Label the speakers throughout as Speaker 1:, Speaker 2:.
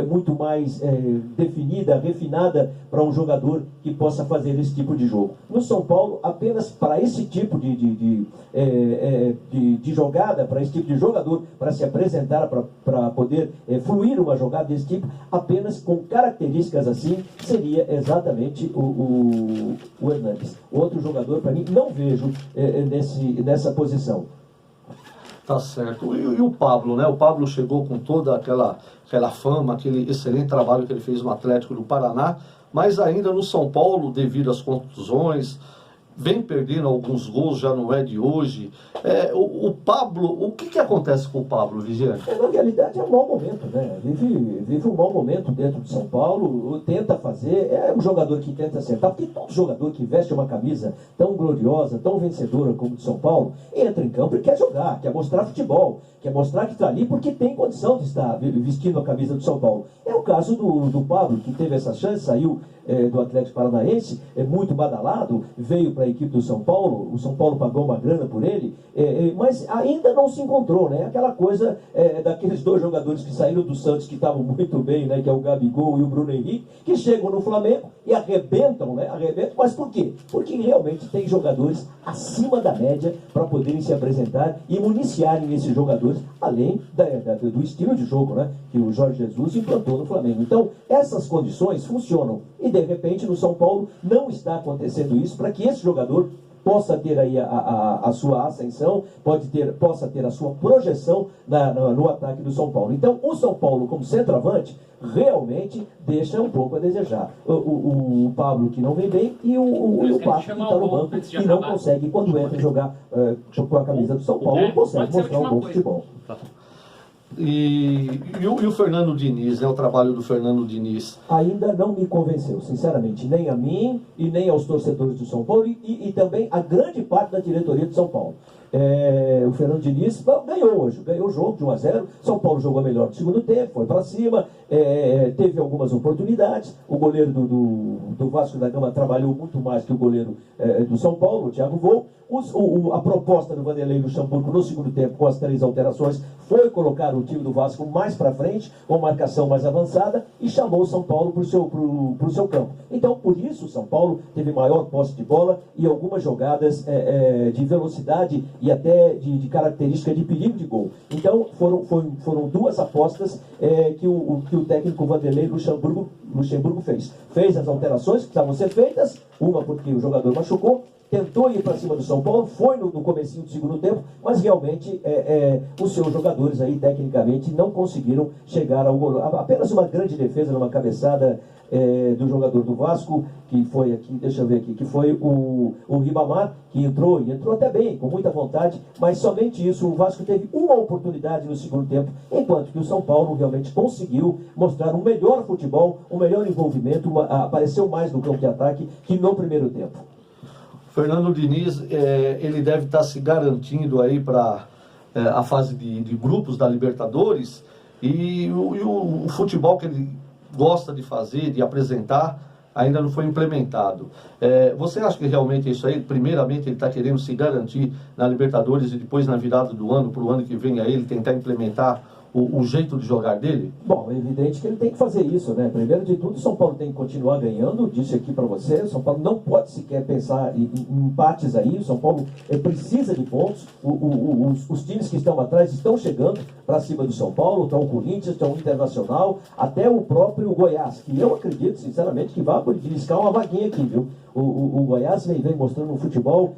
Speaker 1: muito mais definida, refinada para um jogador que possa fazer esse tipo de jogo. No São Paulo, apenas para esse tipo de jogada, para esse tipo de jogador, para se apresentar, para poder fluir uma jogada desse tipo, apenas com características assim, seria exatamente o Hernanes. Outro jogador, para mim, não vejo nessa posição.
Speaker 2: Tá certo. E o Pablo, né? O Pablo chegou com toda aquela fama, aquele excelente trabalho que ele fez no Atlético do Paraná, mas ainda no São Paulo, devido às contusões, vem perdendo alguns gols, já não é de hoje. O Pablo, o que acontece com o Pablo, Vigiane?
Speaker 1: Na realidade é um mau momento, né? Vive um mau momento dentro de São Paulo, tenta fazer, é um jogador que tenta acertar, porque todo jogador que veste uma camisa tão gloriosa, tão vencedora como de São Paulo, entra em campo e quer jogar, quer mostrar futebol, quer mostrar que está ali porque tem condição de estar vestindo a camisa do São Paulo. É o caso do Pablo, que teve essa chance, saiu do Atlético Paranaense, muito badalado, veio para a equipe do São Paulo, o São Paulo pagou uma grana por ele, mas ainda não se encontrou, né? Aquela coisa daqueles dois jogadores que saíram do Santos, que estavam muito bem, né? Que é o Gabigol e o Bruno Henrique, que chegam no Flamengo e arrebentam, né? Arrebentam, mas por quê? Porque realmente tem jogadores acima da média para poderem se apresentar e municiarem esses jogadores, além do estilo de jogo, né? Que o Jorge Jesus implantou no Flamengo. Então, essas condições funcionam. E, de repente, no São Paulo não está acontecendo isso para que esse jogador possa ter aí a sua ascensão, possa ter a sua projeção no ataque do São Paulo. Então, o São Paulo, como centroavante, realmente deixa um pouco a desejar. O Pablo, que não vem bem, e o Pato, que está no banco, e não consegue, quando entra jogar com a camisa do São Paulo, não consegue mostrar um bom futebol.
Speaker 2: E o Fernando Diniz, né, o trabalho do Fernando Diniz?
Speaker 1: Ainda não me convenceu, sinceramente, nem a mim e nem aos torcedores do São Paulo e também a grande parte da diretoria do São Paulo. O Fernando Diniz ganhou hoje, ganhou o jogo de 1-0, São Paulo jogou melhor no segundo tempo, foi para cima, teve algumas oportunidades, o goleiro do Vasco da Gama trabalhou muito mais que o goleiro do São Paulo, o Thiago Volpi. A proposta do Vanderlei Luxemburgo no segundo tempo, com as 3 alterações, foi colocar o time do Vasco mais para frente, com marcação mais avançada, e chamou o São Paulo para o seu campo. Então, por isso, o São Paulo teve maior posse de bola e algumas jogadas de velocidade e até de característica de perigo de gol. Então, foram 2 apostas que o técnico Vanderlei Luxemburgo fez. Fez as alterações que estavam a ser feitas, uma porque o jogador machucou, tentou ir para cima do São Paulo, foi no comecinho do segundo tempo, mas realmente os seus jogadores aí, tecnicamente, não conseguiram chegar ao gol. Apenas uma grande defesa numa cabeçada do jogador do Vasco, que foi aqui, deixa eu ver aqui, que foi o Ribamar, que entrou até bem, com muita vontade, mas somente isso. O Vasco teve uma oportunidade no segundo tempo, enquanto que o São Paulo realmente conseguiu mostrar um melhor futebol, um melhor envolvimento, apareceu mais no campo de ataque que no primeiro tempo.
Speaker 2: Fernando Diniz, ele deve estar se garantindo aí para a fase de grupos da Libertadores, e o futebol que ele gosta de fazer, de apresentar, ainda não foi implementado. Você acha que realmente é isso aí? Primeiramente ele está querendo se garantir na Libertadores e depois na virada do ano, para o ano que vem a ele tentar implementar o jeito de jogar dele?
Speaker 1: Bom, é evidente que ele tem que fazer isso, né? Primeiro de tudo, o São Paulo tem que continuar ganhando, disse aqui para você, o São Paulo não pode sequer pensar em empates aí, o São Paulo precisa de pontos, os times que estão atrás estão chegando para cima do São Paulo, estão o Corinthians, estão o Internacional, até o próprio Goiás, que eu acredito, sinceramente, que vai beliscar uma vaguinha aqui, viu? O Goiás vem mostrando um futebol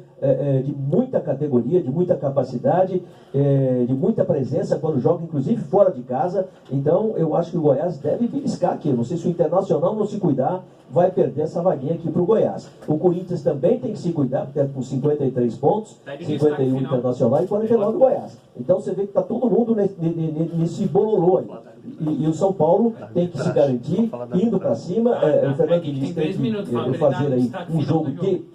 Speaker 1: de muita categoria, de muita capacidade, de muita presença quando joga, inclusive fora de casa. Então eu acho que o Goiás deve beliscar aqui. Eu não sei se o Internacional não se cuidar, vai perder essa vaguinha aqui para o Goiás. O Corinthians também tem que se cuidar, porque é com 53 pontos, 51 Internacional e 49 Goiás. Então você vê que está todo mundo nesse bololô aí. E o São Paulo tem que se garantir, indo para cima. O Fernando Diniz tem que fazer aí um jogo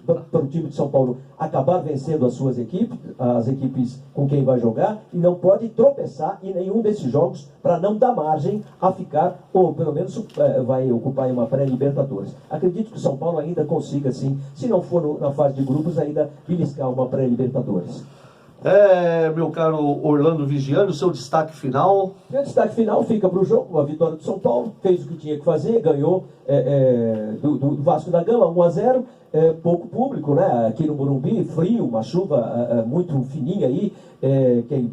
Speaker 1: para o time de São Paulo acabar vencendo as suas equipes, as equipes com quem vai jogar, e não pode tropeçar em nenhum desses jogos para não dar margem a ficar, ou pelo menos vai ocupar uma pré-Libertadores. Acredito que o São Paulo ainda consiga, sim, se não for na fase de grupos, ainda beliscar uma pré-Libertadores.
Speaker 2: Meu caro Orlando Vigiani, o seu destaque final?
Speaker 1: O destaque final fica para o jogo, a vitória do São Paulo, fez o que tinha que fazer, ganhou do Vasco da Gama, 1-0, pouco público, né? Aqui no Morumbi, frio, uma chuva muito fininha aí,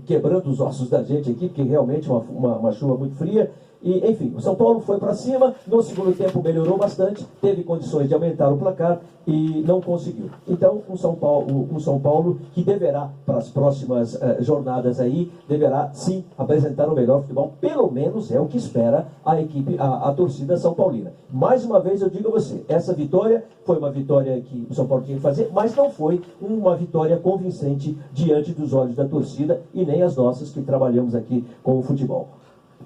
Speaker 1: quebrando os ossos da gente aqui, porque realmente uma chuva muito fria. E, enfim, o São Paulo foi para cima, no segundo tempo melhorou bastante, teve condições de aumentar o placar e não conseguiu. Então, um São Paulo que deverá, para as próximas jornadas aí, deverá sim apresentar o melhor futebol, pelo menos é o que espera a equipe, a torcida São Paulina. Mais uma vez eu digo a você, essa vitória foi uma vitória que o São Paulo tinha que fazer, mas não foi uma vitória convincente diante dos olhos da torcida e nem as nossas que trabalhamos aqui com o futebol.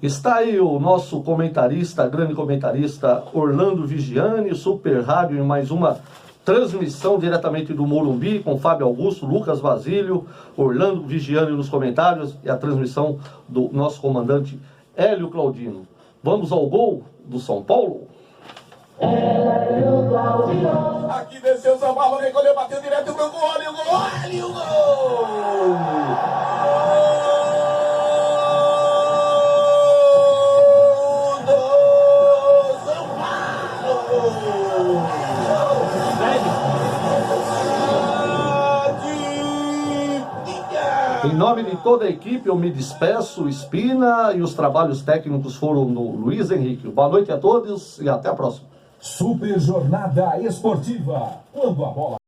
Speaker 2: Está aí o nosso comentarista, grande comentarista Orlando Vigiani, Super Rádio, em mais uma transmissão diretamente do Morumbi, com Fábio Augusto, Lucas Basílio, Orlando Vigiani nos comentários e a transmissão do nosso comandante Hélio Claudino. Vamos ao gol do São Paulo?
Speaker 3: Hélio Claudino. Aqui desceu o São Paulo, recolheu, bateu direto pro gol, olha o gol, olha o gol!
Speaker 2: Em nome de toda a equipe, eu me despeço, Espina, e os trabalhos técnicos foram do Luiz Henrique. Boa noite a todos e até a próxima.
Speaker 4: Super Jornada Esportiva. Quando a bola